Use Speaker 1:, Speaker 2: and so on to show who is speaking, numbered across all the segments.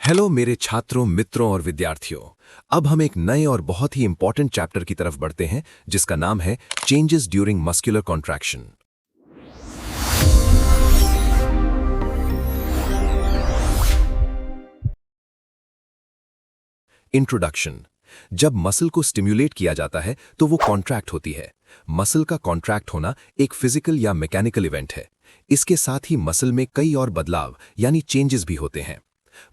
Speaker 1: Hello मेरे छात्रों, मित्रों और विद्यार्थियों। अब हम एक नए और बहुत ही इंपॉर्टेंट चैप्टर की तरफ बढ़ते हैं जिसका नाम है changes during muscular contraction. Introduction. जब मसल को स्टिम्युलेट किया जाता है तो वो कॉन्ट्रैक्ट होती है। मसल का कॉन्ट्रैक्ट होना एक फिजिकल या मैकेनिकल इवेंट है। इसके साथ ही मसल में कई और बदलाव यानी चेंजेस भी होते हैं।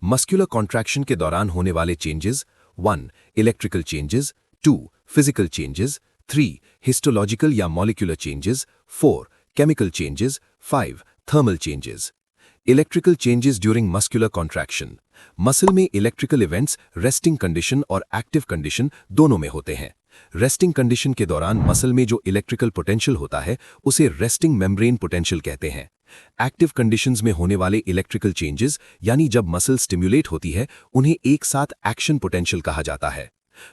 Speaker 1: मस्कुलर कॉन्ट्रैक्शन के दौरान होने वाले changes 1. Electrical changes, 2. Physical changes, 3. Histological या molecular changes, 4. Chemical changes, 5. Thermal changes. Electrical changes during muscular contraction. Muscle में इलेक्ट्रिकल इवेंट्स रेस्टिंग कंडीशन और एक्टिव कंडीशन दोनों में होते हैं। रेस्टिंग कंडीशन के दौरान मसल में जो इलेक्ट्रिकल पोटेंशियल होता है उसे रेस्टिंग मेम्ब्रेन पोटेंशियल कहते हैं। एक्टिव कंडीशंस में होने वाले इलेक्ट्रिकल चेंजेस यानी जब मसल स्टिम्युलेट होती है उन्हें एक साथ एक्शन पोटेंशियल कहा जाता है।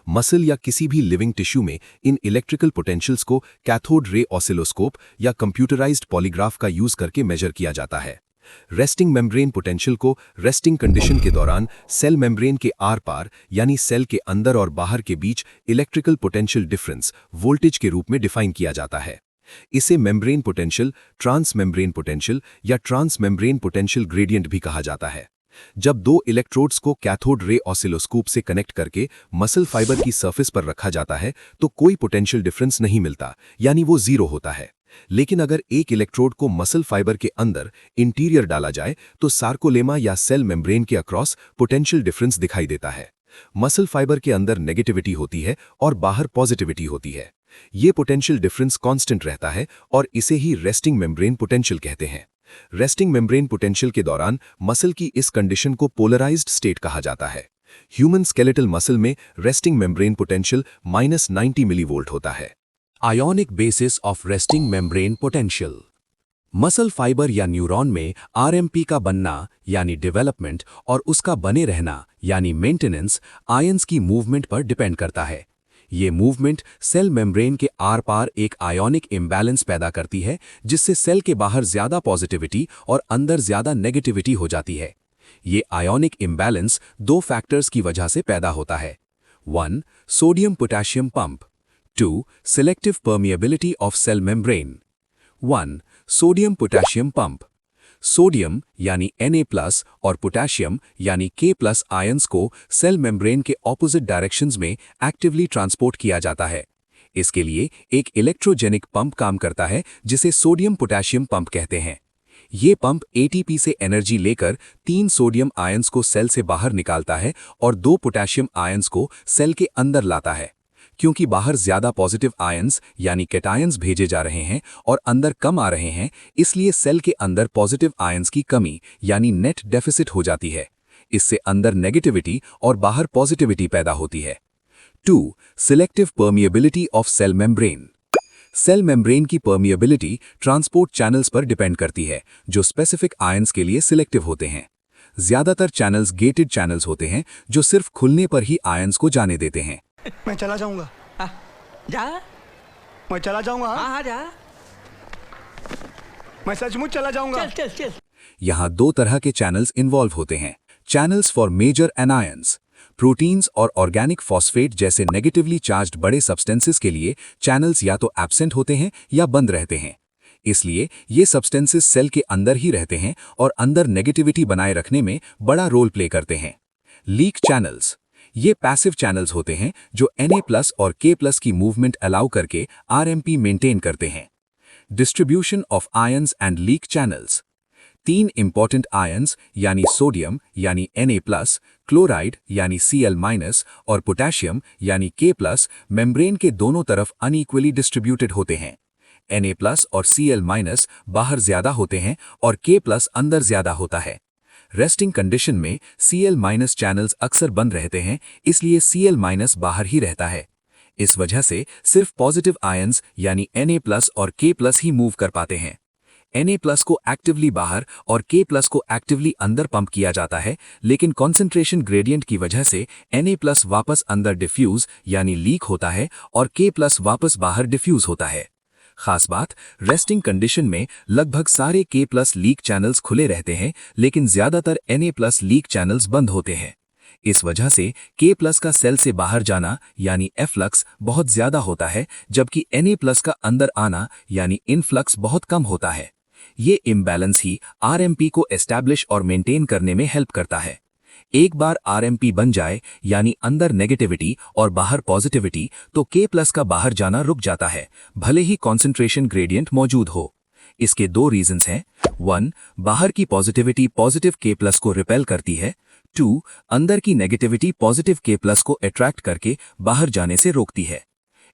Speaker 1: मसल या किसी भी लिविंग टिश्यू में इन इलेक्ट्रिकल पोटेंशियल्स को कैथोड रे ऑसिलोस्कोप या कंप्यूटराइज्ड पॉलीग्राफ का यूज करके मेजर किया जाता है। रेस्टिंग मेम्ब्रेन पोटेंशियल को रेस्टिंग कंडीशन के दौरान सेल मेम्ब्रेन के आर पार यानी सेल के अंदर और बाहर के बीच इलेक्ट्रिकल पोटेंशियल डिफरेंस वोल्टेज के रूप में डिफाइन किया जाता है। इसे membrane potential, trans membrane potential या ट्रांस मेम्ब्रेन पोटेंशियल ग्रेडियंट भी कहा जाता है। जब दो इलेक्ट्रोड्स को कैथोड रे ऑसिलोस्कोप से कनेक्ट करके मसल फाइबर की सरफेस पर रखा जाता है तो कोई पोटेंशियल डिफरेंस नहीं मिलता, यानी वो जीरो होता है। लेकिन अगर एक इलेक्ट्रोड को मसल फाइबर के अंदर इंटीरियर डाला जाए तो सार्कोलेमा या सेल मेम्ब्रेन के अक्रॉस पोटेंशियल डिफरेंस दिखाई देता है। मसल फाइबर के अंदर नेगेटिविटी होती है और बाहर पॉजिटिविटी होती है। ये पोटेंशियल डिफरेंस कांस्टेंट रहता है और इसे ही रेस्टिंग मेम्ब्रेन पोटेंशियल कहते हैं। रेस्टिंग मेम्ब्रेन पोटेंशियल के दौरान मसल की इस कंडीशन को पोलराइज्ड स्टेट कहा जाता है। ह्यूमन स्केलेटल मसल में रेस्टिंग मेम्ब्रेन पोटेंशियल -90 मिलीवोल्ट होता है।
Speaker 2: Ionic basis of resting membrane potential. Muscle fibre या न्यूरॉन में आरएमपी का बनना यानी डेवलपमेंट और उसका बने रहना यानी मेंटेनेंस आयंस की मूवमेंट पर डिपेंड करता है। ये मूवमेंट सेल मेम्ब्रेन के आर पार एक आयोनिक इम्बैलेंस पैदा करती है जिससे सेल के बाहर ज्यादा पॉजिटिविटी और अंदर ज्यादा नेगेटिविटी हो जाती है। ये आयोनिक इम्बैलेंस दो फैक्टर्स की वजह से पैदा होता है। 1. Sodium potassium pump. 2. Selective permeability of cell membrane। 1. Sodium potassium pump. Sodium यानी Na+ और पोटेशियम यानी K+ आयंस को सेल मेम्ब्रेन के ऑपोजिट डायरेक्शंस में एक्टिवली ट्रांसपोर्ट किया जाता है। इसके लिए एक इलेक्ट्रोजेनिक पंप काम करता है जिसे सोडियम पोटेशियम पंप कहते हैं। ये पंप एटीपी से एनर्जी लेकर 3 सोडियम आयंस को सेल से बाहर निकालता है और 2 पोटेशियम आयंस को सेल के अंदर लाता है। क्योंकि बाहर ज्यादा पॉजिटिव आयंस यानी कैटायंस भेजे जा रहे हैं और अंदर कम आ रहे हैं, इसलिए सेल के अंदर पॉजिटिव आयंस की कमी यानी नेट डेफिसिट हो जाती है। इससे अंदर नेगेटिविटी और बाहर पॉजिटिविटी पैदा होती है। 2. Selective permeability of cell membrane. Cell membrane की परमिएबिलिटी ट्रांसपोर्ट चैनल्स पर डिपेंड करती है जो स्पेसिफिक आयंस के लिए सिलेक्टिव होते हैं। ज्यादातर चैनल्स गेटेड चैनल्स होते हैं जो सिर्फ खुलने पर ही आयंस को जाने देते हैं।
Speaker 3: मैं चला जाऊंगा।
Speaker 4: जा।
Speaker 3: मैं चला जाऊंगा।
Speaker 4: हाँ जा।
Speaker 3: मैं सचमुच चला जाऊंगा।
Speaker 4: चल चल चल।
Speaker 2: यहाँ 2 तरह के चैनल्स इन्वॉल्व होते हैं। Channels for major anions. Proteins और ऑर्गेनिक फॉस्फेट जैसे नेगेटिवली चार्ज्ड बड़े सब्सटेंसेस के लिए चैनल्स या तो एब्सेंट होते हैं या बंद रहते हैं। इसलिए ये सब्सटेंसेस सेल के अंदर ही रहते हैं और अंदर नेगेटिविटी बनाए रखने में बड़ा रोल प्ले करते हैं। Leak channels. ये पैसिव चैनल्स होते हैं जो Na+ और K+ की मूवमेंट अलाउ करके आरएमपी मेंटेन करते हैं। Distribution of ions and leak channels. 3 important ions यानी सोडियम यानी Na+, क्लोराइड यानी Cl- और पोटेशियम यानी K+ मेम्ब्रेन के दोनों तरफ अनइक्वली डिस्ट्रीब्यूटेड होते हैं। Na+ और Cl- बाहर ज्यादा होते हैं और K+ अंदर ज्यादा होता है। रेस्टिंग कंडीशन में Cl- चैनल्स अक्सर बंद रहते हैं, इसलिए Cl- बाहर ही रहता है। इस वजह से सिर्फ पॉजिटिव आयंस यानी Na+ और K+ ही मूव कर पाते हैं। Na+ को एक्टिवली बाहर और K+ को एक्टिवली अंदर पंप किया जाता है, लेकिन कॉन्सेंट्रेशन ग्रेडियंट की वजह से Na+ वापस अंदर डिफ्यूज यानी लीक होता है और K+ वापस बाहर डिफ्यूज होता है। खास बात, रेस्टिंग कंडीशन में लगभग सारे K+ लीक चैनल्स खुले रहते हैं, लेकिन ज्यादातर Na+ लीक चैनल्स बंद होते हैं। इस वजह से K+ का सेल से बाहर जाना यानी एफ्लक्स बहुत ज्यादा होता है, जबकि Na+ का अंदर आना यानी इनफ्लक्स बहुत कम होता है। ये इम्बैलेंस ही RMP को एस्टैब्लिश और मेंटेन करने में हेल्प करता है। एक बार RMP बन जाए यानी अंदर नेगेटिविटी और बाहर पॉजिटिविटी, तो K+ का बाहर जाना रुक जाता है, भले ही कॉन्सेंट्रेशन ग्रेडियंट मौजूद हो। इसके दो रीजंस हैं। 1. बाहर की पॉजिटिविटी पॉजिटिव K+ को रिपेल करती है। 2. अंदर की नेगेटिविटी पॉजिटिव K+ को अट्रैक्ट करके बाहर जाने से रोकती है।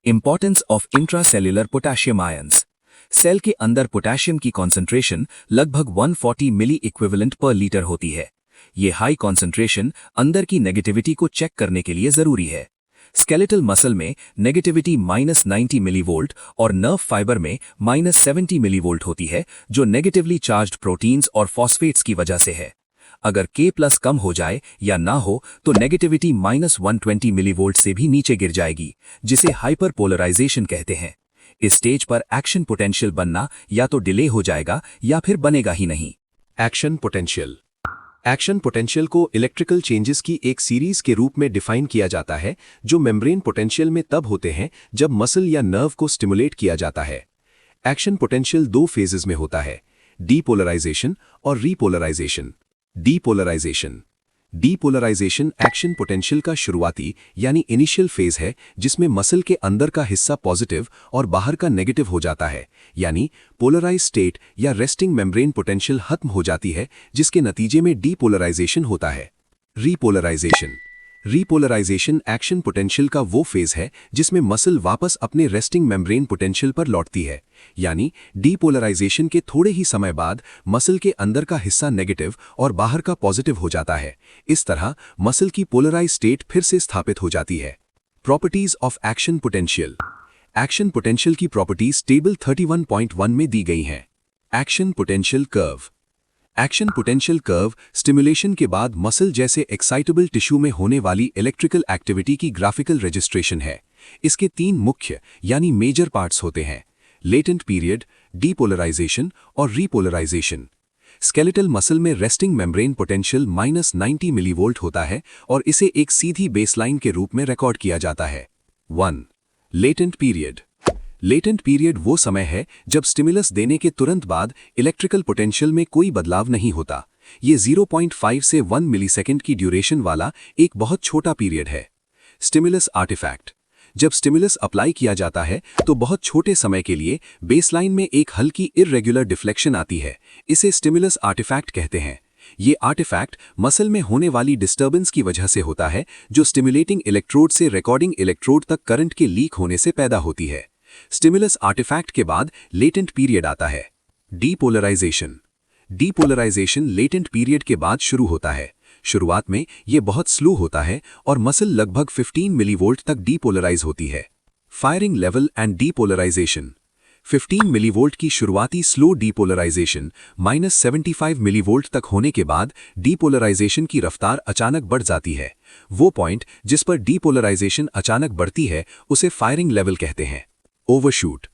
Speaker 2: Importance of intracellular potassium ions. Cell के अंदर पोटेशियम की कॉन्सेंट्रेशन लगभग 140 मिली इक्विवेलेंट पर लीटर होती है। ये हाई कॉन्सेंट्रेशन अंदर की नेगेटिविटी को चेक करने के लिए जरूरी है। स्केलेटल मसल में नेगेटिविटी -90 मिलीवोल्ट और नर्व फाइबर में -70 मिलीवोल्ट होती है, जो नेगेटिवली चार्ज्ड प्रोटीन्स और फॉस्फेट्स की वजह से है। अगर K+ कम हो जाए या ना हो तो नेगेटिविटी -120 मिलीवोल्ट से भी नीचे गिर जाएगी, जिसे हाइपरपोलराइजेशन कहते हैं। इस स्टेज पर एक्शन पोटेंशियल बनना या तो डिले हो जाएगा या फिर बनेगा ही नहीं।
Speaker 1: Action potential. एक्शन पोटेंशियल को इलेक्ट्रिकल चेंजेस की एक सीरीज के रूप में डिफाइन किया जाता है, जो मेम्ब्रेन पोटेंशियल में तब होते हैं जब मसल या नर्व को स्टिमुलेट किया जाता है। एक्शन पोटेंशियल दो फेजेस में होता है, डीपोलराइजेशन और रीपोलराइजेशन। डीपोलराइजेशन एक्शन पोटेंशियल का शुरुआती यानी इनिशियल फेज है, जिसमें मसल के अंदर का हिस्सा पॉजिटिव और बाहर का नेगेटिव हो जाता है, यानी पोलराइज स्टेट या रेस्टिंग मेम्ब्रेन पोटेंशियल खत्म हो जाती है, जिसके नतीजे में डीपोलराइजेशन होता है। रीपोलराइजेशन एक्शन पोटेंशियल का वो फेज है जिसमें मसल वापस अपने रेस्टिंग मेम्ब्रेन पोटेंशियल पर लौटती है, यानी डीपोलराइजेशन के थोड़े ही समय बाद मसल के अंदर का हिस्सा नेगेटिव और बाहर का पॉजिटिव हो जाता है। इस तरह मसल की पोलराइज स्टेट फिर से स्थापित हो जाती है। Properties of action potential. Action potential की प्रॉपर्टीज टेबल 31.1 में दी गई हैं। Action potential curve. Action potential curve stimulation के बाद मसल जैसे एक्साइटेबल टिश्यू में होने वाली इलेक्ट्रिकल एक्टिविटी की ग्राफिकल रजिस्ट्रेशन है। इसके तीन मुख्य यानी मेजर पार्ट्स होते हैं: लेटेंट पीरियड, डीपोलराइजेशन और रीपोलराइजेशन। स्केलेटल मसल में रेस्टिंग मेम्ब्रेन पोटेंशियल -90 मिलीवोल्ट होता है और इसे एक सीधी बेसलाइन के रूप में रिकॉर्ड किया जाता है। 1. Latent period. लेटेंट पीरियड वो समय है जब स्टिमुलस देने के तुरंत बाद इलेक्ट्रिकल पोटेंशियल में कोई बदलाव नहीं होता। ये 0.5 से 1 मिलीसेकंड की ड्यूरेशन वाला एक बहुत छोटा पीरियड है। Stimulus artefact. जब स्टिमुलस अप्लाई किया जाता है तो बहुत छोटे समय के लिए बेसलाइन में एक हल्की इररेगुलर डिफ्लेक्शन आती है। इसे स्टिमुलस आर्टिफैक्ट कहते हैं। ये आर्टिफैक्ट मसल में होने वाली डिस्टर्बेंस की वजह से होता है, जो स्टिमुलेटिंग इलेक्ट्रोड से रिकॉर्डिंग इलेक्ट्रोड तक करंट के लीक होने से पैदा होती है। स्टिमुलस आर्टिफैक्ट के बाद लेटेंट पीरियड आता है। डीपोलराइजेशन। डीपोलराइजेशन लेटेंट पीरियड के बाद शुरू होता है। शुरुआत में यह बहुत स्लो होता है और मसल लगभग 15 मिलीवोल्ट तक डीपोलराइज होती है। Firing level and depolarisation. 15 millivolt की शुरुआती स्लो डीपोलराइजेशन -75 मिलीवोल्ट तक होने के बाद डीपोलराइजेशन की रफ्तार अचानक बढ़ जाती है। वो पॉइंट जिस पर डीपोलराइजेशन अचानक बढ़ती है उसे फायरिंग लेवल कहते हैं। ओवरशूट।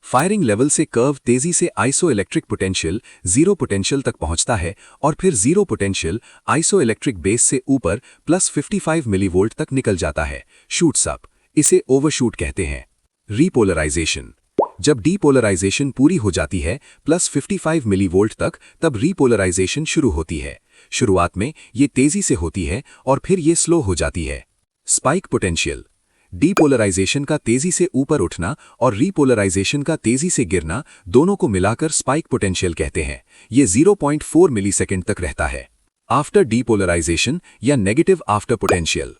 Speaker 1: फायरिंग लेवल से कर्व तेजी से आइसोइलेक्ट्रिक पोटेंशियल 0 पोटेंशियल तक पहुंचता है और फिर 0 पोटेंशियल आइसोइलेक्ट्रिक बेस से ऊपर +55 मिलीवोल्ट तक निकल जाता है। Shoots up. इसे ओवरशूट कहते हैं। रीपोलराइजेशन। जब डीपोलराइजेशन पूरी हो जाती है +55 मिलीवोल्ट तक, तब रीपोलराइजेशन शुरू होती है। शुरुआत में ये तेजी से होती है और फिर ये स्लो हो जाती है। Spike potential. डीपोलराइजेशन का तेजी से ऊपर उठना और रीपोलराइजेशन का तेजी से गिरना, दोनों को मिलाकर स्पाइक पोटेंशियल कहते हैं। ये 0.4 मिलीसेकंड तक रहता है। आफ्टर डीपोलराइजेशन या नेगेटिव आफ्टर पोटेंशियल।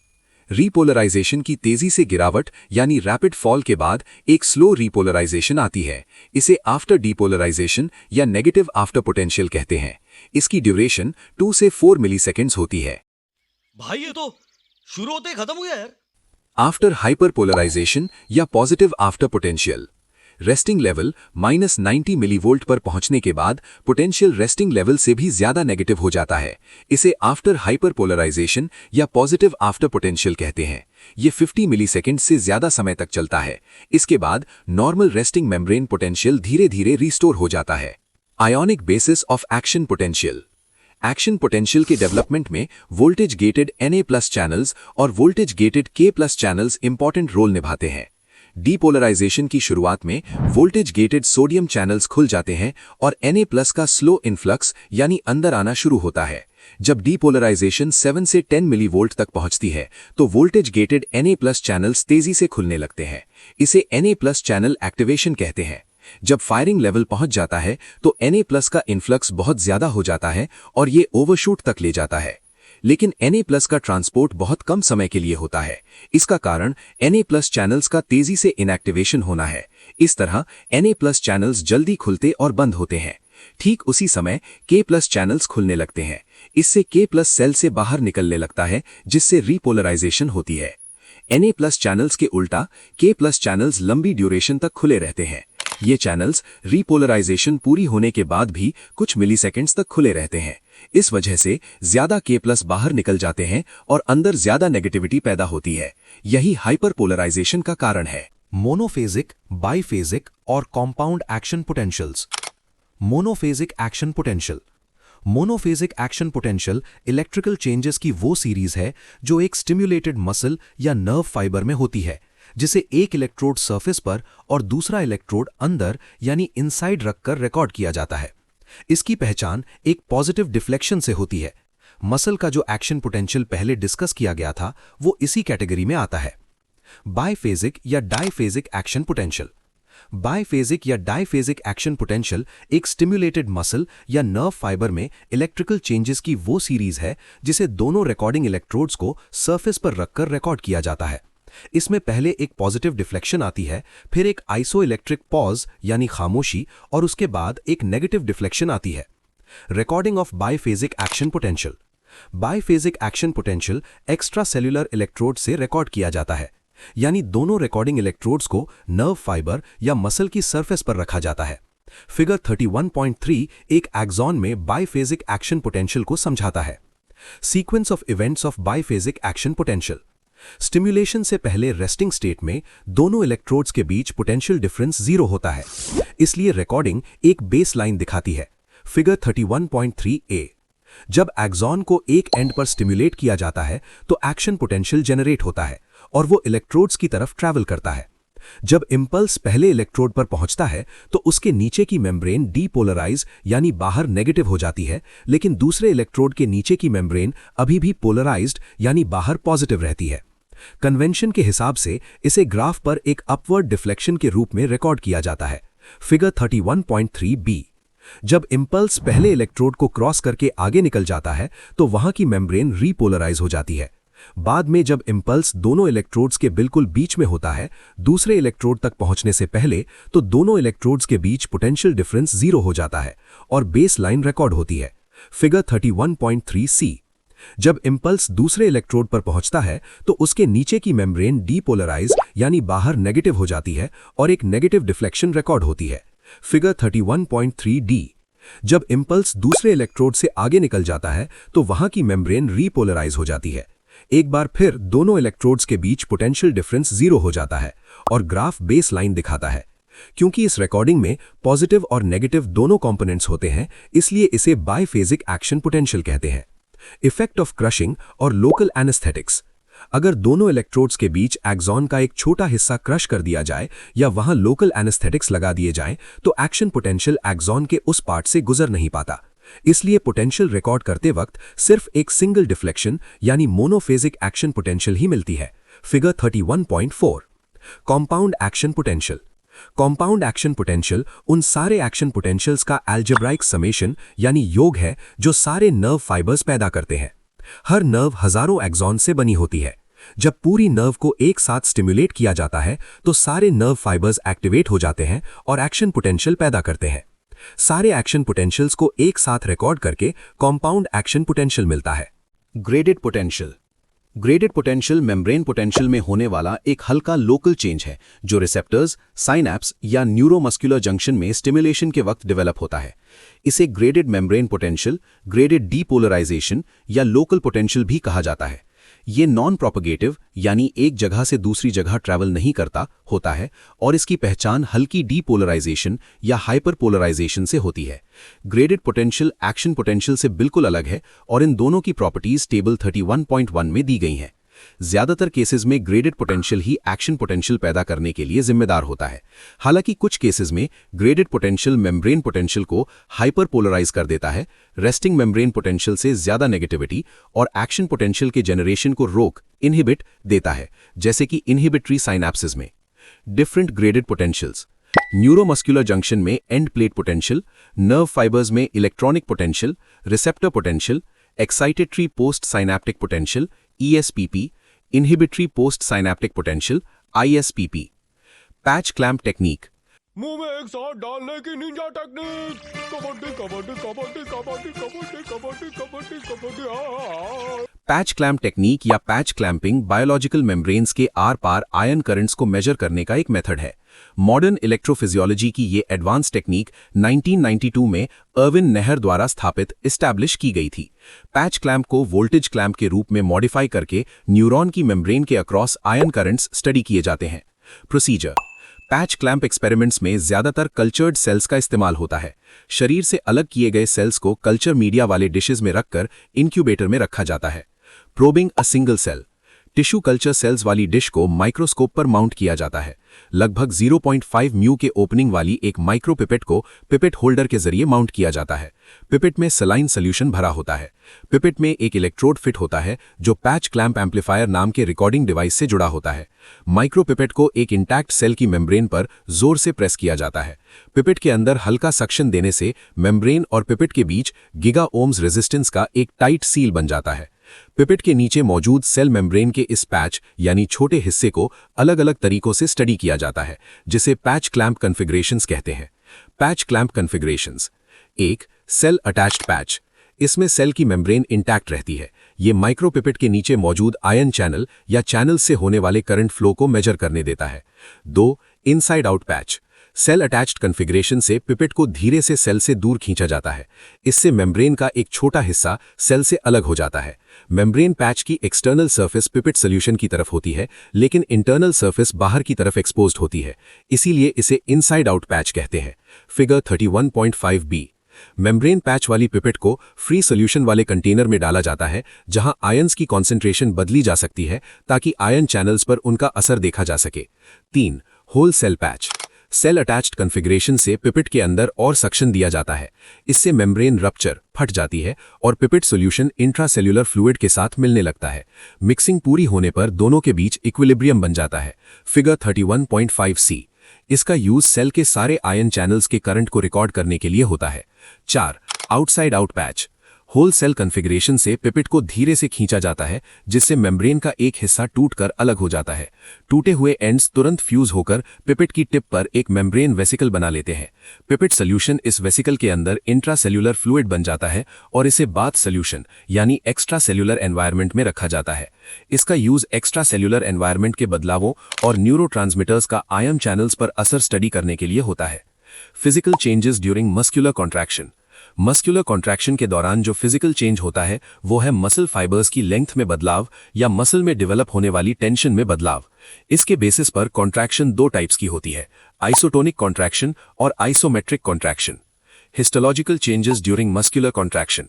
Speaker 1: रीपोलराइजेशन की तेजी से गिरावट यानी रैपिड फॉल के बाद एक स्लो रीपोलराइजेशन आती है। इसे आफ्टर डीपोलराइजेशन या नेगेटिव आफ्टर पोटेंशियल कहते हैं। इसकी ड्यूरेशन 2 से 4 मिलीसेकंड्स होती है।
Speaker 3: भाई ये तो शुरू होते ही खत्म हो गया यार।
Speaker 1: आफ्टर हाइपरपोलराइजेशन या positive after potential.
Speaker 2: Resting level -90 millivolt पर पहुंचने के बाद पोटेंशियल रेस्टिंग लेवल से भी ज्यादा नेगेटिव हो जाता है। इसे आफ्टर हाइपरपोलराइजेशन या पॉजिटिव आफ्टर पोटेंशियल कहते हैं। ये 50 मिलीसेकंड से ज्यादा समय तक चलता है। इसके बाद नॉर्मल रेस्टिंग मेम्ब्रेन पोटेंशियल धीरे धीरे रिस्टोर हो जाता है। Ionic basis of action potential. Action potential के डेवलपमेंट में वोल्टेज गेटेड Na+ चैनल्स और voltage gated K+ channels important role निभाते हैं। डीपोलराइजेशन की शुरुआत में वोल्टेज गेटेड सोडियम चैनल्स खुल जाते हैं और Na+ का स्लो इन्फ्लक्स यानी अंदर आना शुरू होता है। जब डीपोलराइजेशन 7 से 10 मिलीवोल्ट तक पहुंचती है तो वोल्टेज गेटेड Na+ चैनल्स तेजी से खुलने लगते हैं। इसे Na+ चैनल एक्टिवेशन कहते हैं। जब फायरिंग लेवल पहुंच जाता है तो Na+ का इन्फ्लक्स बहुत ज्यादा हो जाता है और ये ओवरशूट तक ले जाता है। लेकिन Na+ का ट्रांसपोर्ट बहुत कम समय के लिए होता है। इसका कारण Na+ चैनल्स का तेजी से इनएक्टिवेशन होना है। इस तरह Na+ चैनल्स जल्दी खुलते और बंद होते हैं। ठीक उसी समय K+ चैनल्स खुलने लगते हैं। इससे K+ सेल से बाहर निकलने लगता है, जिससे रीपोलराइजेशन होती है। Na+ चैनल्स के उल्टा K+ चैनल्स लंबी ड्यूरेशन तक खुले रहते हैं। ये चैनल्स रीपोलराइजेशन पूरी होने के बाद भी कुछ मिलीसेकंड्स तक खुले रहते हैं। इस वजह से ज्यादा K+ बाहर निकल जाते हैं और अंदर ज्यादा नेगेटिविटी पैदा होती है। यही हाइपरपोलराइजेशन का कारण है।
Speaker 1: मोनोफेजिक, बाइफेजिक और compound action potentials. Monophasic action potential. Monophasic action potential electrical changes की वो सीरीज है जो एक स्टिम्युलेटेड मसल या नर्व फाइबर में होती है, जिसे एक इलेक्ट्रोड सरफेस पर और दूसरा इलेक्ट्रोड अंदर यानी इनसाइड रखकर रिकॉर्ड किया जाता है। इसकी पहचान एक पॉजिटिव डिफ्लेक्शन से होती है। मसल का जो एक्शन पोटेंशियल पहले डिस्कस किया गया था वो इसी कैटेगरी में आता है। बाइफेजिक या डाइफेजिक एक्शन पोटेंशियल। बाइफेजिक या डाइफेजिक एक्शन पोटेंशियल एक स्टिम्युलेटेड मसल या नर्व फाइबर में इलेक्ट्रिकल चेंजेस की वो सीरीज है जिसे दोनों रिकॉर्डिंग इलेक्ट्रोड्स को सरफेस पर रखकर रिकॉर्ड किया जाता है। इसमें पहले एक पॉजिटिव डिफ्लेक्शन आती है, फिर एक आइसोइलेक्ट्रिक पॉज यानी खामोशी और उसके बाद एक नेगेटिव डिफ्लेक्शन आती है। Recording of biphasic action potential. Biphasic action potential extra cellular electrode से रिकॉर्ड किया जाता है, यानी दोनों रिकॉर्डिंग इलेक्ट्रोड्स को नर्व फाइबर या मसल की सरफेस पर रखा जाता है। फिगर 31.3 एक एक्सॉन में बाइफेजिक एक्शन पोटेंशियल को समझाता है। Sequence of events of biphasic action potential. Stimulation से पहले रेस्टिंग स्टेट में दोनों इलेक्ट्रोड्स के बीच पोटेंशियल डिफरेंस 0 होता है, इसलिए रिकॉर्डिंग एक बेस लाइन दिखाती है। Figure 31.3a। जब एक्सॉन को एक एंड पर स्टिम्युलेट किया जाता है तो एक्शन पोटेंशियल जनरेट होता है और वो इलेक्ट्रोड्स की तरफ ट्रैवल करता है। जब इंपल्स पहले इलेक्ट्रोड पर पहुंचता है तो उसके नीचे की मेम्ब्रेन डीपोलराइज यानी बाहर नेगेटिव हो जाती है, लेकिन दूसरे इलेक्ट्रोड के नीचे की मेम्ब्रेन अभी भी पोलराइज्ड यानी बाहर पॉजिटिव रहती है। कन्वेंशन के हिसाब से इसे ग्राफ पर एक अपवर्ड डिफ्लेक्शन के रूप में रिकॉर्ड किया जाता है। Figure 31.3b। जब इंपल्स पहले इलेक्ट्रोड को क्रॉस करके आगे निकल जाता है तो वहां की मेम्ब्रेन रीपोलराइज हो जाती है। बाद में जब इंपल्स दोनों इलेक्ट्रोड्स के बिल्कुल बीच में होता है, दूसरे इलेक्ट्रोड तक पहुंचने से पहले, तो दोनों इलेक्ट्रोड्स के बीच पोटेंशियल डिफरेंस 0 हो जाता है और बेस लाइन रिकॉर्ड होती है। Figure 31.3c। जब इंपल्स दूसरे इलेक्ट्रोड पर पहुंचता है तो उसके नीचे की मेम्ब्रेन डीपोलराइज यानी बाहर नेगेटिव हो जाती है और एक नेगेटिव डिफ्लेक्शन रिकॉर्ड होती है। Figure 31.3d। जब इंपल्स दूसरे इलेक्ट्रोड से आगे निकल जाता है तो वहां की मेम्ब्रेन रीपोलराइज हो जाती है। एक बार फिर दोनों इलेक्ट्रोड्स के बीच पोटेंशियल डिफरेंस 0 हो जाता है और ग्राफ बेस लाइन दिखाता है। क्योंकि इस रिकॉर्डिंग में पॉजिटिव और नेगेटिव दोनों कंपोनेंट्स होते हैं, इसलिए इसे बाइफेजिक एक्शन पोटेंशियल कहते हैं। इफेक्ट ऑफ क्रशिंग और लोकल एनेस्थेटिक्स। अगर दोनों इलेक्ट्रोड्स के बीच एक्सॉन का एक छोटा हिस्सा क्रश कर दिया जाए या वहां लोकल एनेस्थेटिक्स लगा दिए जाएं, तो एक्शन पोटेंशियल एक्सॉन के उस पार्ट से गुजर नहीं पाता। इसलिए पोटेंशियल रिकॉर्ड करते वक्त सिर्फ एक सिंगल डिफ्लेक्शन यानी मोनोफेजिक एक्शन पोटेंशियल ही मिलती है। Figure 31.4। Compound action potential. Compound action potential उन सारे एक्शन पोटेंशियल्स का अलजेब्राइक समेशन यानी योग है जो सारे नर्व फाइबर्स पैदा करते हैं। हर नर्व हजारों एक्सॉन से बनी होती है। जब पूरी नर्व को एक साथ स्टिम्युलेट किया जाता है तो सारे नर्व फाइबर्स एक्टिवेट हो जाते हैं और एक्शन पोटेंशियल पैदा करते हैं। सारे एक्शन पोटेंशियल्स को एक साथ रिकॉर्ड करके कॉम्पाउंड एक्शन पोटेंशियल मिलता है। Graded potential.
Speaker 2: Graded potential membrane potential में होने वाला एक हल्का लोकल चेंज है जो रिसेप्टर्स, साइनैप्स या न्यूरोमस्कुलर जंक्शन में स्टिमुलेशन के वक्त डेवलप होता है। इसे graded membrane potential, graded depolarisation या लोकल पोटेंशियल भी कहा जाता है। ये नॉन प्रोपगेटिव यानी एक जगह से दूसरी जगह ट्रैवल नहीं करता होता है और इसकी पहचान हल्की डीपोलराइजेशन या हाइपरपोलराइजेशन से होती है। ग्रेडेड पोटेंशियल एक्शन पोटेंशियल से बिल्कुल अलग है और इन दोनों की प्रॉपर्टीज टेबल 31.1 में दी गई हैं। ज्यादातर केसेस में ग्रेडेड पोटेंशियल ही एक्शन पोटेंशियल पैदा करने के लिए जिम्मेदार होता है। हालांकि कुछ केसेस में ग्रेडेड पोटेंशियल मेम्ब्रेन पोटेंशियल को हाइपरपोलराइज कर देता है, रेस्टिंग मेम्ब्रेन पोटेंशियल से ज्यादा नेगेटिविटी और एक्शन पोटेंशियल के जनरेशन को रोक इनहिबिट देता है, जैसे कि इनहिबिटरी साइनैप्सिस में। Different graded potentials neuromuscular junction में end plate potential, nerve fibres में electronic potential, receptor potential, excitatory post synaptic potential ESPP, inhibitory post synaptic potential ISPP। Patch clamp technique
Speaker 3: मुंह में एक साथ डालने की ninja technique. Kabaddi kabaddi kabaddi kabaddi kabaddi kabaddi kabaddi kabaddi.
Speaker 2: Patch clamp technique या patch clamping biological membranes के आर पार आयन करंट्स को मेजर करने का एक मेथड है। मॉडर्न इलेक्ट्रोफिजियोलॉजी की ये एडवांस टेक्निक 1992 में अर्विन नेहर द्वारा स्थापित इस्टेब्लिश की गई थी। पैच क्लैम्प को वोल्टेज क्लैम्प के रूप में मॉडिफाई करके न्यूरॉन की मेम्ब्रेन के अक्रॉस आयन करंट्स स्टडी किए जाते हैं। प्रोसीजर पैच क्लैम्प एक्सपेरिमेंट्स में ज्यादातर कल्चर्ड सेल्स का इस्तेमाल होता है। शरीर से अलग किए गए सेल्स को कल्चर मीडिया वाले डिशेज में रखकर इंक्यूबेटर में रखा जाता है। Probing a single cell tissue culture cells वाली डिश को माइक्रोस्कोप पर माउंट किया जाता है। लगभग 0.5 म्यू के ओपनिंग वाली एक माइक्रो पिपेट को पिपेट होल्डर के जरिए माउंट किया जाता है। पिपेट में सलाइन सोल्यूशन भरा होता है। पिपेट में एक इलेक्ट्रोड फिट होता है जो पैच क्लैम्प एम्पलीफायर नाम के रिकॉर्डिंग डिवाइस से जुड़ा होता है। माइक्रो पिपेट को एक इंटैक्ट सेल की मेम्ब्रेन पर जोर से प्रेस किया जाता है। पिपेट के अंदर हल्का सक्शन देने से मेम्ब्रेन और पिपेट के बीच गीगा ओम्स रेजिस्टेंस का एक टाइट सील बन जाता है। पिपेट के नीचे मौजूद सेल मेम्ब्रेन के इस पैच यानी छोटे हिस्से को अलग अलग तरीकों से स्टडी किया जाता है, जिसे पैच क्लैम्प कॉन्फ़िगरेशंस कहते हैं। Patch clamp configurations 1. Cell attached patch. इसमें सेल की मेम्ब्रेन इंटैक्ट रहती है। ये माइक्रोपिपेट के नीचे मौजूद आयन चैनल या चैनल से होने वाले करंट फ्लो को मेजर करने देता है। 2. Inside out patch. Cell attached configuration से पिपेट को धीरे से सेल से दूर खींचा जाता है। इससे मेम्ब्रेन का एक छोटा हिस्सा सेल से अलग हो जाता है। मेम्ब्रेन पैच की एक्सटर्नल सरफेस पिपेट सॉल्यूशन की तरफ होती है, लेकिन इंटरनल सरफेस बाहर की तरफ एक्सपोज्ड होती है, इसीलिए इसे इनसाइड आउट पैच कहते हैं। Figure 31.5b। मेम्ब्रेन पैच वाली पिपेट को फ्री सॉल्यूशन वाले कंटेनर में डाला जाता है, जहां आयंस की कॉन्सेंट्रेशन बदली जा सकती है ताकि आयन चैनल्स पर उनका असर देखा जा सके। 3. Whole cell patch. Cell attached configuration से पिपेट के अंदर और सक्शन दिया जाता है। इससे मेम्ब्रेन रप्चर फट जाती है और पिपेट सॉल्यूशन इंट्रासेल्युलर फ्लूइड के साथ मिलने लगता है। मिक्सिंग पूरी होने पर दोनों के बीच इक्विलिब्रियम बन जाता है। Figure 31.5c। इसका यूज सेल के सारे आयन चैनल्स के करंट को रिकॉर्ड करने के लिए होता है। 4. Outside out patch. Whole cell configuration से पिपेट को धीरे से खींचा जाता है, जिससे मेम्ब्रेन का एक हिस्सा टूटकर अलग हो जाता है। टूटे हुए एंड्स तुरंत फ्यूज होकर पिपेट की टिप पर एक मेम्ब्रेन वेसिकल बना लेते हैं। पिपेट सॉल्यूशन इस वेसिकल के अंदर इंट्रासेल्युलर फ्लूइड बन जाता है और इसे बाथ सॉल्यूशन यानी एक्स्ट्रा सेल्युलर एनवायरनमेंट में रखा जाता है। इसका यूज एक्स्ट्रा सेल्युलर एनवायरनमेंट के बदलावों और न्यूरोट्रांसमीटर्स का आयन चैनल्स पर असर स्टडी करने के लिए होता है। Physical changes during muscular contraction. Muscular contraction के दौरान जो फिजिकल चेंज होता है वो है मसल फाइबर्स की लेंथ में बदलाव या मसल में डेवलप होने वाली टेंशन में बदलाव। इसके बेसिस पर कॉन्ट्रैक्शन दो टाइप्स की होती है, आइसोटोनिक कॉन्ट्रैक्शन और isometric contraction. Histological changes during muscular contraction.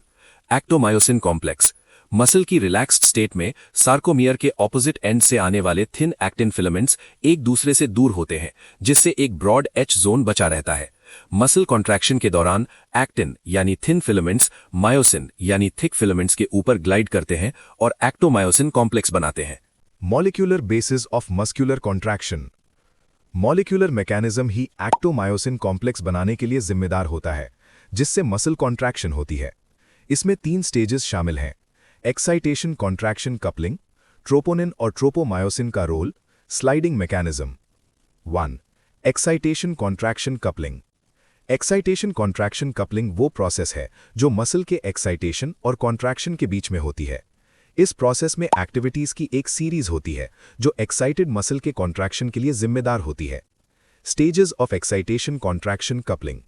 Speaker 2: Actomyosin complex. Muscle की रिलैक्स्ड स्टेट में सार्कोमियर के ऑपोजिट एंड से आने वाले थिन एक्टिन फिलामेंट्स एक दूसरे से दूर होते हैं, जिससे एक ब्रॉड एच जोन बचा रहता है। मसल कॉन्ट्रैक्शन के दौरान एक्टिन यानी थिन फिलामेंट्स मायोसिन यानी थिक फिलामेंट्स के ऊपर ग्लाइड करते हैं और एक्टोमायोसिन कॉम्प्लेक्स बनाते हैं।
Speaker 4: Molecular basis of muscular contraction. Molecular mechanism ही एक्टोमायोसिन कॉम्प्लेक्स बनाने के लिए जिम्मेदार होता है, जिससे मसल कॉन्ट्रैक्शन होती है। इसमें 3 स्टेजेस शामिल हैं: एक्साइटेशन कॉन्ट्रैक्शन कपलिंग, ट्रोपोनिन और ट्रोपोमायोसिन का role, sliding mechanism. 1. Excitation contraction coupling. Excitation contraction coupling वो प्रोसेस है जो मसल के एक्साइटेशन और कॉन्ट्रैक्शन के बीच में होती है। इस प्रोसेस में एक्टिविटीज की एक सीरीज होती है जो एक्साइटेड मसल के कॉन्ट्रैक्शन के लिए जिम्मेदार होती है। Stages of excitation contraction coupling.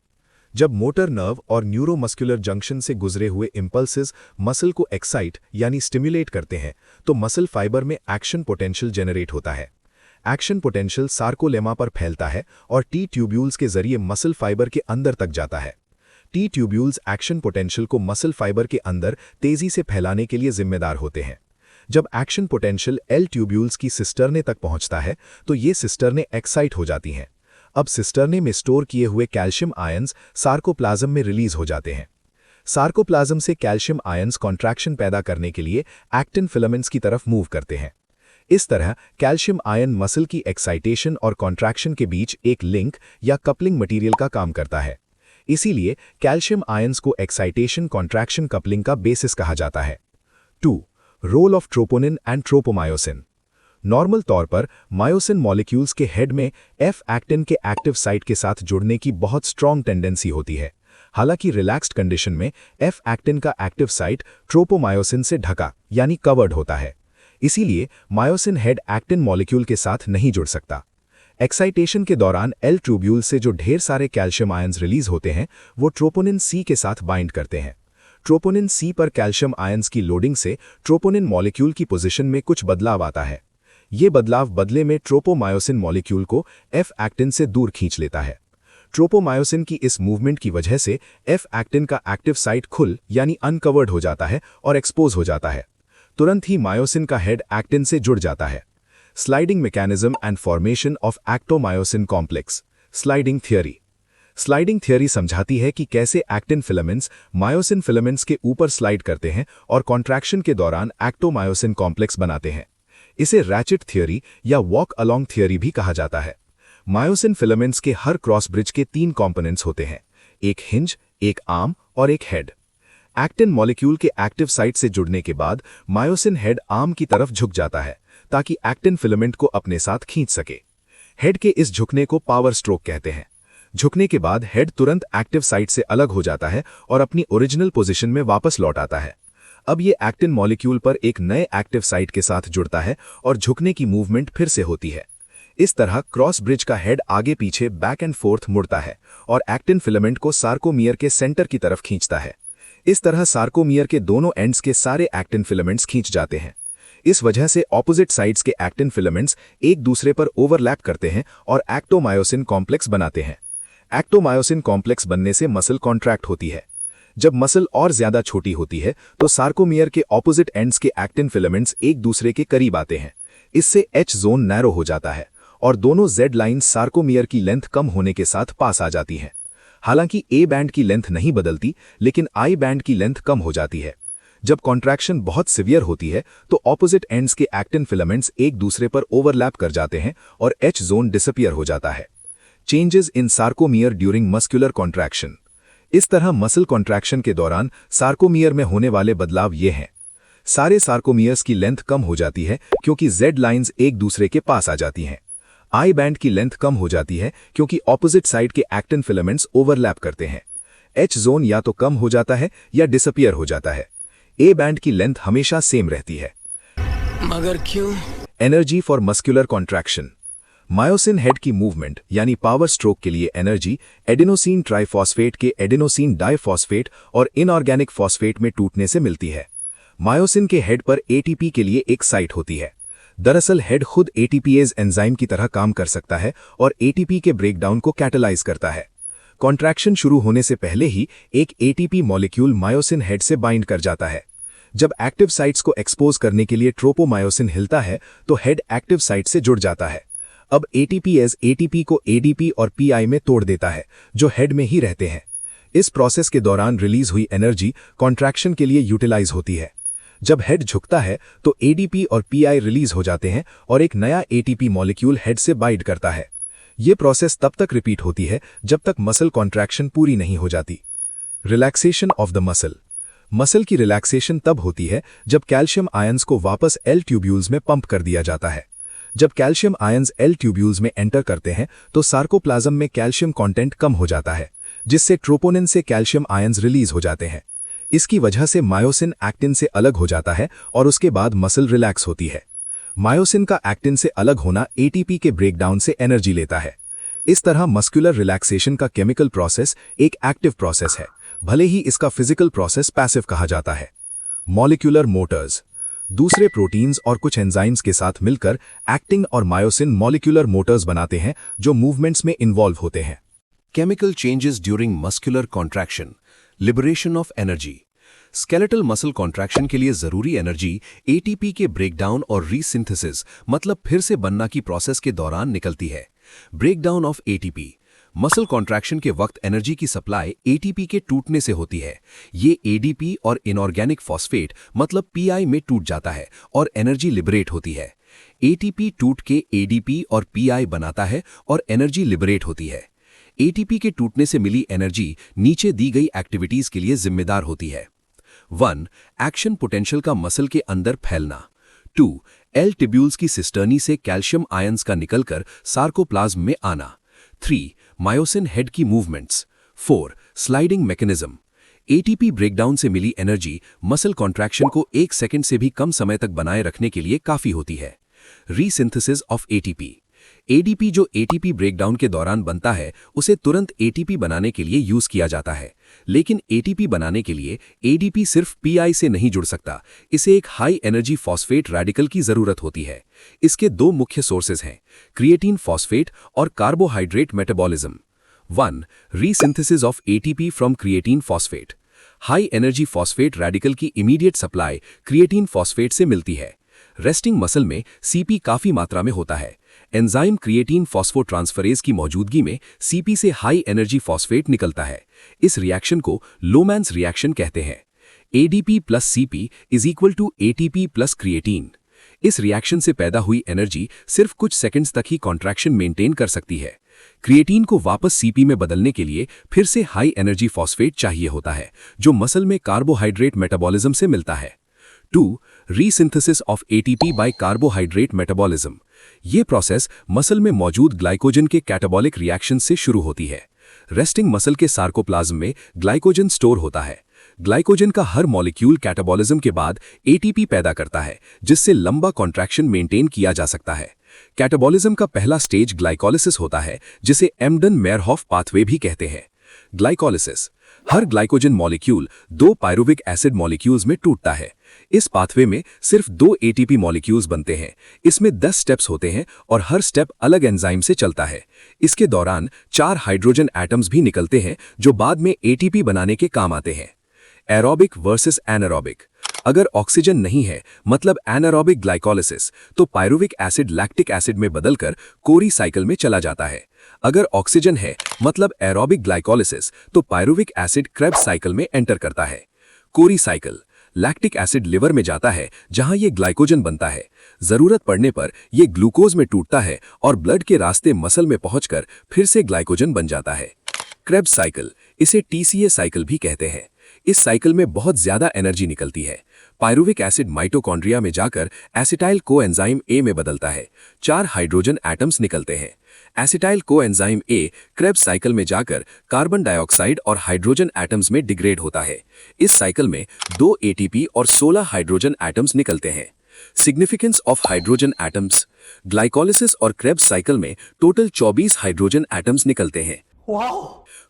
Speaker 4: जब मोटर नर्व और न्यूरोमस्कुलर जंक्शन से गुजरे हुए इंपल्सेस मसल को एक्साइट यानी स्टिम्युलेट करते हैं तो मसल फाइबर में एक्शन पोटेंशियल जनरेट होता है। एक्शन पोटेंशियल सार्कोलेमा पर फैलता है और टी ट्यूब्यूल्स के जरिए मसल फाइबर के अंदर तक जाता है। टी ट्यूब्यूल्स एक्शन पोटेंशियल को मसल फाइबर के अंदर तेजी से फैलाने के लिए जिम्मेदार होते हैं। जब एक्शन पोटेंशियल एल ट्यूब्यूल्स की सिस्टर्ने तक पहुंचता है तो ये सिस्टर्ने एक्साइट हो जाती हैं। अब सिस्टर्ने में स्टोर किए हुए कैल्शियम आयंस सार्कोप्लाज्म में रिलीज हो जाते हैं। सार्कोप्लाज्म से कैल्शियम आयंस कॉन्ट्रैक्शन पैदा करने के लिए एक्टिन फिलामेंट्स की तरफ मूव करते हैं। इस तरह कैल्शियम आयन मसल की एक्साइटेशन और कॉन्ट्रैक्शन के बीच एक लिंक या कपलिंग मटेरियल का काम करता है। इसीलिए कैल्शियम आयंस को एक्साइटेशन कॉन्ट्रैक्शन कपलिंग का बेसिस कहा जाता है। 2. Role of troponin and tropomyosin. Normal तौर पर मायोसिन मॉलिक्यूल्स के हेड में एफ एक्टिन के एक्टिव साइट के साथ जुड़ने की बहुत स्ट्रॉन्ग टेंडेंसी होती है। हालांकि रिलैक्स्ड कंडीशन में एफ एक्टिन का एक्टिव साइट ट्रोपोमायोसिन से ढका यानी कवर्ड होता है। इसीलिए मायोसिन हेड एक्टिन मॉलिक्यूल के साथ नहीं जुड़ सकता। एक्साइटेशन के दौरान एल ट्यूब्यूल से जो ढेर सारे कैल्शियम आयंस रिलीज होते हैं वो ट्रोपोनिन सी के साथ बाइंड करते हैं। ट्रोपोनिन सी पर कैल्शियम आयंस की लोडिंग से ट्रोपोनिन मॉलिक्यूल की पोजीशन में कुछ बदलाव आता है। ये बदलाव बदले में ट्रोपोमायोसिन मॉलिक्यूल को एफ एक्टिन से दूर खींच लेता है। ट्रोपोमायोसिन की इस मूवमेंट की वजह से एफ एक्टिन का एक्टिव साइट खुल यानी अनकवर्ड हो जाता है और एक्सपोज हो जाता है। तुरंत ही मायोसिन का हेड एक्टिन से जुड़ जाता है। Sliding mechanism and formation of actomyosin complex. Sliding theory. Sliding theory समझाती है कि कैसे एक्टिन फिलामेंट्स मायोसिन फिलामेंट्स के ऊपर स्लाइड करते हैं और कॉन्ट्रैक्शन के दौरान एक्टोमायोसिन कॉम्प्लेक्स बनाते हैं। इसे रैचेट थियरी या वॉक अलोंग थियरी भी कहा जाता है। मायोसिन फिलामेंट्स के हर क्रॉस ब्रिज के 3 कंपोनेंट्स होते हैं, एक हिंज, एक आर्म और एक हेड। एक्टिन मॉलिक्यूल के एक्टिव साइट से जुड़ने के बाद मायोसिन हेड आर्म की तरफ झुक जाता है ताकि एक्टिन फिलामेंट को अपने साथ खींच सके। हेड के इस झुकने को पावर स्ट्रोक कहते हैं। झुकने के बाद हेड तुरंत एक्टिव साइट से अलग हो जाता है और अपनी ओरिजिनल पोजीशन में वापस लौट आता है। अब ये एक्टिन मॉलिक्यूल पर एक नए एक्टिव साइट के साथ जुड़ता है और झुकने की मूवमेंट फिर से होती है। इस तरह क्रॉस ब्रिज का हेड आगे पीछे बैक एंड फोर्थ मुड़ता है और एक्टिन फिलामेंट को सार्कोमियर के सेंटर की तरफ खींचता है। इस तरह सार्कोमियर के दोनों एंड्स के सारे एक्टिन फिलामेंट्स खींच जाते हैं। इस वजह से ऑपोजिट साइड्स के एक्टिन फिलामेंट्स एक दूसरे पर ओवरलैप करते हैं और एक्टोमायोसिन कॉम्प्लेक्स बनाते हैं। एक्टोमायोसिन कॉम्प्लेक्स बनने से मसल कॉन्ट्रैक्ट होती है। जब मसल और ज्यादा छोटी होती है तो सार्कोमियर के ऑपोजिट एंड्स के एक्टिन फिलामेंट्स एक दूसरे के करीब आते हैं। इससे एच जोन नैरो हो जाता है और दोनों जेड लाइन्स सार्कोमियर की लेंथ कम होने के साथ पास आ जाती हैं। हालांकि ए बैंड की लेंथ नहीं बदलती, लेकिन आई बैंड की लेंथ कम हो जाती है। जब कॉन्ट्रैक्शन बहुत सिवियर होती है तो ऑपोजिट एंड्स के एक्टिन फिलामेंट्स एक दूसरे पर ओवरलैप कर जाते हैं और एच जोन डिसअपियर हो जाता है। Changes in sarcomere during muscular contraction. इस तरह मसल कॉन्ट्रैक्शन के दौरान सार्कोमियर में होने वाले बदलाव ये हैं। सारे सार्कोमियर्स की लेंथ कम हो जाती है क्योंकि जेड लाइन्स एक दूसरे के पास आ जाती हैं। आई बैंड की लेंथ कम हो जाती है क्योंकि ऑपोजिट साइड के एक्टिन फिलामेंट्स ओवरलैप करते हैं। एच जोन या तो कम हो जाता है या डिसअपियर हो जाता है। ए बैंड की लेंथ हमेशा सेम रहती है।
Speaker 5: मगर क्यों?
Speaker 4: Energy for muscular contraction. Myosin head की मूवमेंट यानी पावर स्ट्रोक के लिए एनर्जी एडेनोसिन ट्राइफॉस्फेट के एडेनोसिन डाइफॉस्फेट और इनऑर्गेनिक फॉस्फेट में टूटने से मिलती है। मायोसिन के हेड पर एटीपी के लिए एक साइट होती है। दरअसल हेड खुद एटीपीएज एंजाइम की तरह काम कर सकता है और एटीपी के ब्रेकडाउन को कैटलाइज करता है। कॉन्ट्रैक्शन शुरू होने से पहले ही एक एटीपी मॉलिक्यूल मायोसिन हेड से बाइंड कर जाता है। जब एक्टिव साइट्स को एक्सपोज करने के लिए ट्रोपोमायोसिन हिलता है तो हेड एक्टिव साइट से जुड़ जाता है। अब एटीपीएज एटीपी को एडीपी और पीआई में तोड़ देता है जो हेड में ही रहते हैं। इस प्रोसेस के दौरान रिलीज हुई एनर्जी कॉन्ट्रैक्शन के लिए यूटिलाइज होती है। जब हेड झुकता है तो एडीपी और पीआई रिलीज हो जाते हैं और एक नया एटीपी मॉलिक्यूल हेड से बाइंड करता है। ये प्रोसेस तब तक रिपीट होती है जब तक मसल कॉन्ट्रैक्शन पूरी नहीं हो जाती। Relaxation of the muscle. Muscle की रिलैक्सेशन तब होती है जब कैल्शियम आयंस को वापस एल ट्यूब्यूल्स में पंप कर दिया जाता है। जब कैल्शियम आयंस एल ट्यूब्यूल्स में एंटर करते हैं तो सार्कोप्लाज्म में कैल्शियम कंटेंट कम हो जाता है, जिससे ट्रोपोनिन से कैल्शियम आयंस रिलीज हो जाते हैं। इसकी वजह से मायोसिन एक्टिन से अलग हो जाता है और उसके बाद मसल रिलैक्स होती है। मायोसिन का एक्टिन से अलग होना एटीपी के ब्रेकडाउन से एनर्जी लेता है। इस तरह मस्कुलर रिलैक्सेशन का केमिकल प्रोसेस एक एक्टिव प्रोसेस है, भले ही इसका फिजिकल प्रोसेस पैसिव कहा जाता है। मॉलिक्यूलर मोटर्स दूसरे प्रोटीन्स और कुछ एंजाइम्स के साथ मिलकर एक्टिन और मायोसिन मॉलिक्यूलर मोटर्स बनाते हैं जो मूवमेंट्स में इन्वॉल्व होते हैं।
Speaker 1: Chemical changes during muscular contraction, liberation of energy. Skeletal muscle contraction के लिए जरूरी एनर्जी एटीपी के ब्रेकडाउन और रीसिंथेसिस मतलब फिर से बनना की प्रोसेस के दौरान निकलती है। Breakdown of ATP muscle contraction के वक्त एनर्जी की सप्लाई एटीपी के टूटने से होती है। ये एडीपी और इनऑर्गेनिक फॉस्फेट मतलब पीआई में टूट जाता है और एनर्जी लिबरेट होती है। एटीपी टूट के एडीपी और पीआई बनाता है और एनर्जी लिबरेट होती है। एटीपी के टूटने से मिली एनर्जी नीचे दी गई एक्टिविटीज के लिए जिम्मेदार होती है। 1. एक्शन पोटेंशियल का मसल के अंदर फैलना। 2. एल टिब्यूल्स की सिस्टर्नी से कैल्शियम आयंस का निकलकर सार्कोप्लाज्म में आना। 3. मायोसिन हेड की movements. 4. Sliding mechanism. ATP breakdown से मिली एनर्जी मसल कॉन्ट्रैक्शन को 1 सेकंड से भी कम समय तक बनाए रखने के लिए काफी होती है। रीसिंथेसिस ऑफ एटीपी एडीपी जो एटीपी ब्रेकडाउन के दौरान बनता है उसे तुरंत एटीपी बनाने के लिए यूज किया जाता है, लेकिन एटीपी बनाने के लिए एडीपी सिर्फ पीआई से नहीं जुड़ सकता, इसे एक हाई एनर्जी फॉस्फेट रेडिकल की जरूरत होती है। इसके 2 मुख्य सोर्सेज हैं, क्रिएटिन फॉस्फेट और carbohydrate metabolism. 1. Resynthesis of ATP from creatine phosphate. High energy phosphate radical की इमीडिएट सप्लाई क्रिएटिन फॉस्फेट से मिलती है। रेस्टिंग मसल में सीपी काफी मात्रा में होता है। एंजाइम क्रिएटिन फॉस्फोट्रांसफरेज की मौजूदगी में सीपी से हाई एनर्जी फॉस्फेट निकलता है। इस रिएक्शन को लोमैन्स रिएक्शन कहते हैं। ADP plus CP is equal to ATP plus creatine. इस रिएक्शन से पैदा हुई एनर्जी सिर्फ कुछ सेकंड्स तक ही कॉन्ट्रैक्शन मेंटेन कर सकती है। क्रिएटिन को वापस सीपी में बदलने के लिए फिर से हाई एनर्जी फॉस्फेट चाहिए होता है, जो मसल में कार्बोहाइड्रेट मेटाबॉलिज्म से मिलता है। 2. Resynthesis of ATP by carbohydrate metabolism. ये प्रोसेस मसल में मौजूद ग्लाइकोजन के कैटाबॉलिक रिएक्शन से शुरू होती है। रेस्टिंग मसल के सार्कोप्लाज्म में ग्लाइकोजन स्टोर होता है। ग्लाइकोजन का हर मॉलिक्यूल कैटाबॉलिज्म के बाद एटीपी पैदा करता है, जिससे लंबा कॉन्ट्रैक्शन मेंटेन किया जा सकता है। कैटाबॉलिज्म का पहला स्टेज ग्लाइकोलिसिस होता है, जिसे एम्डन-मेयरहॉफ पाथवे भी कहते हैं। ग्लाइकोलिसिस हर glycogen molecule 2 pyruvic acid molecules में टूटता है। इस पाथवे में सिर्फ 2 एटीपी मॉलिक्यूल्स बनते हैं। इसमें 10 स्टेप्स होते हैं और हर स्टेप अलग एंजाइम से चलता है। इसके दौरान 4 हाइड्रोजन एटम्स भी निकलते हैं जो बाद में एटीपी बनाने के काम आते हैं। Aerobic versus anaerobic. अगर ऑक्सीजन नहीं है मतलब एनारोबिक ग्लाइकोलिसिस, तो पायरुविक एसिड लैक्टिक एसिड में बदलकर कोरी साइकिल में चला जाता है। अगर ऑक्सीजन है मतलब एरोबिक ग्लाइकोलिसिस, तो पायरुविक एसिड क्रेब्स साइकिल में एंटर करता है। कोरी साइकिल लैक्टिक एसिड लिवर में जाता है जहां ये ग्लाइकोजन बनता है। जरूरत पड़ने पर यह ग्लूकोज में टूटता है और ब्लड के रास्ते मसल में पहुंचकर फिर से ग्लाइकोजन बन जाता है। क्रेब्स साइकिल इसे टीसीए साइकिल भी कहते हैं। इस साइकिल में बहुत ज्यादा एनर्जी निकलती है। पायरुविक एसिड माइटोकॉन्ड्रिया में जाकर एसिटाइल कोएंजाइम ए में बदलता है। 4 हाइड्रोजन एटम्स निकलते हैं। Acetyl coenzyme A Krebs cycle में जाकर कार्बन डाइऑक्साइड और हाइड्रोजन एटम्स में डिग्रेड होता है। इस साइकिल में 2 एटीपी और 16 हाइड्रोजन एटम्स निकलते हैं। Significance of hydrogen atoms glycolysis और क्रेब्स साइकिल में टोटल 24 हाइड्रोजन एटम्स निकलते हैं।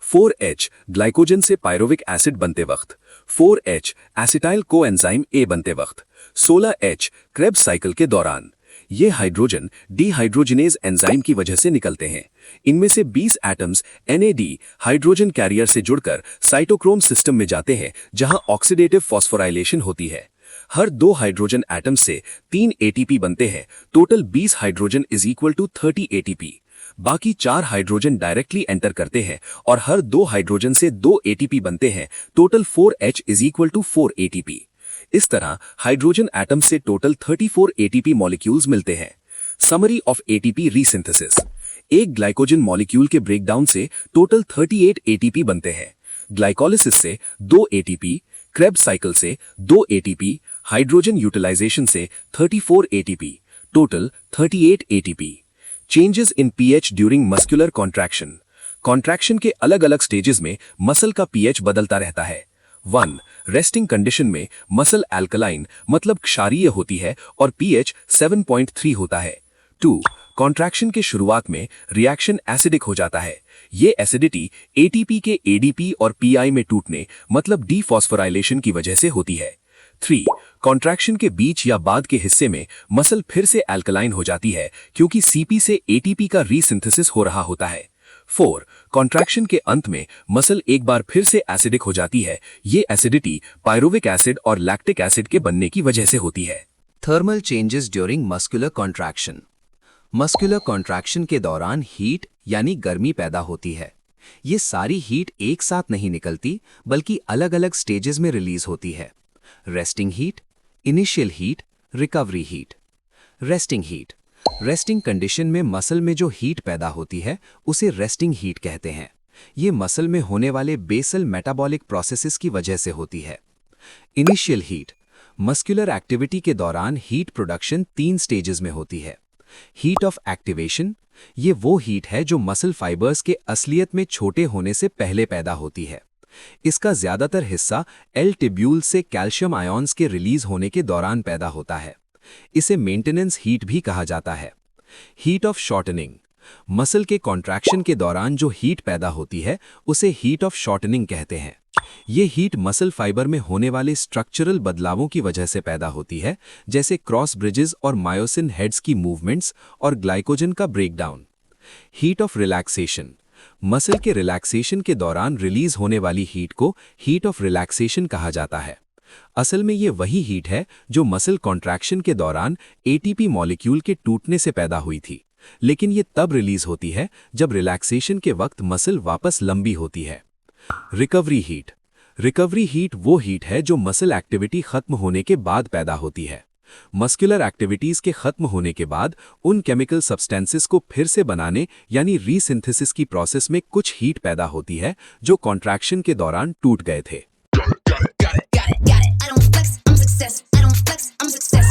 Speaker 1: 4H ग्लाइकोजन से पायरुविक एसिड बनते वक्त, 4H एसिटाइल कोएंजाइम ए बनते वक्त, 16H क्रेब्स साइकिल के दौरान। ये हाइड्रोजन डीहाइड्रोजिनेज एंजाइम की वजह से निकलते हैं। इनमें से 20 एटम्स NAD हाइड्रोजन कैरियर से जुड़कर साइटोक्रोम सिस्टम में जाते हैं, जहां ऑक्सीडेटिव फॉस्फोराइलेशन होती है। हर 2 हाइड्रोजन एटम से 3 एटीपी बनते हैं। Total 20 hydrogen is equal to 30 ATP. बाकी 4 हाइड्रोजन डायरेक्टली एंटर करते हैं और हर 2 हाइड्रोजन से 2 एटीपी बनते हैं। Total 4H is equal to 4 ATP. इस तरह हाइड्रोजन एटम से टोटल 34 एटीपी मॉलिक्यूल्स मिलते हैं। Summary of ATP resynthesis. एक ग्लाइकोजन मॉलिक्यूल के ब्रेकडाउन से टोटल 38 एटीपी बनते हैं। ग्लाइकोलिसिस से 2 एटीपी, क्रेब्स साइकिल से 2 एटीपी, हाइड्रोजन यूटिलाइजेशन से 34 ATP, total 38 ATP. Changes in pH during muscular contraction. Contraction के अलग अलग स्टेजेस में मसल का पीएच बदलता रहता है।
Speaker 2: 1. रेस्टिंग कंडीशन में मसल अल्कलाइन मतलब क्षारीय होती है और pH 7.3 होता है। 2. कॉन्ट्रैक्शन के शुरुआत में रिएक्शन एसिडिक हो जाता है। ये एसिडिटी एटीपी के एडीपी और पीआई में टूटने मतलब डीफॉस्फोराइलेशन की वजह से होती है। 3. कॉन्ट्रैक्शन के बीच या बाद के हिस्से में मसल फिर से अल्कलाइन हो जाती है क्योंकि सीपी से एटीपी का रीसिंथेसिस हो रहा होता है। 4. कॉन्ट्रैक्शन के अंत में मसल एक बार फिर से एसिडिक हो जाती है। ये एसिडिटी पायरुविक एसिड और लैक्टिक एसिड के बनने की वजह से होती है।
Speaker 1: Thermal changes during muscular contraction. Muscular contraction के दौरान हीट यानी गर्मी पैदा होती है। ये सारी हीट एक साथ नहीं निकलती बल्कि अलग अलग स्टेजेस में रिलीज होती है। Resting heat, initial heat, recovery heat. Resting heat, resting condition में मसल में जो हीट पैदा होती है उसे रेस्टिंग हीट कहते हैं। ये मसल में होने वाले बेसल मेटाबॉलिक प्रोसेसेस की वजह से होती है। इनिशियल हीट, मस्कुलर एक्टिविटी के दौरान हीट प्रोडक्शन 3 स्टेजेस में होती है। हीट ऑफ एक्टिवेशन, ये वो हीट है जो मसल फाइबर्स के असलियत में छोटे होने से पहले पैदा होती है। इसका ज्यादातर हिस्सा एल टिब्यूल से कैल्शियम आयॉन्स के रिलीज होने के दौरान पैदा होता है। इसे मेंटेनेंस हीट भी कहा जाता है। हीट ऑफ शॉर्टनिंग, मसल के कॉन्ट्रैक्शन के दौरान जो हीट पैदा होती है उसे हीट ऑफ शॉर्टनिंग कहते हैं। ये हीट मसल फाइबर में होने वाले स्ट्रक्चरल बदलावों की वजह से पैदा होती है, जैसे क्रॉस ब्रिजेस और मायोसिन हेड्स की मूवमेंट्स और ग्लाइकोजन का breakdown. Heat of relaxation, muscle के रिलैक्सेशन के दौरान रिलीज होने वाली हीट को हीट ऑफ रिलैक्सेशन कहा जाता है। असल में ये वही हीट है जो मसल कॉन्ट्रैक्शन के दौरान एटीपी मॉलिक्यूल के टूटने से पैदा हुई थी, लेकिन ये तब रिलीज होती है जब रिलैक्सेशन के वक्त मसल वापस लंबी होती है। रिकवरी हीट, रिकवरी हीट वो हीट है जो मसल एक्टिविटी खत्म होने के बाद पैदा होती है। मस्कुलर एक्टिविटीज के खत्म होने के बाद उन केमिकल सब्सटेंसेस को फिर से बनाने यानी रीसिंथेसिस की प्रोसेस में कुछ हीट पैदा होती है जो कॉन्ट्रैक्शन के दौरान टूट गए थे।
Speaker 6: Got it. I don't flex, I'm success. I don't flex, I'm success.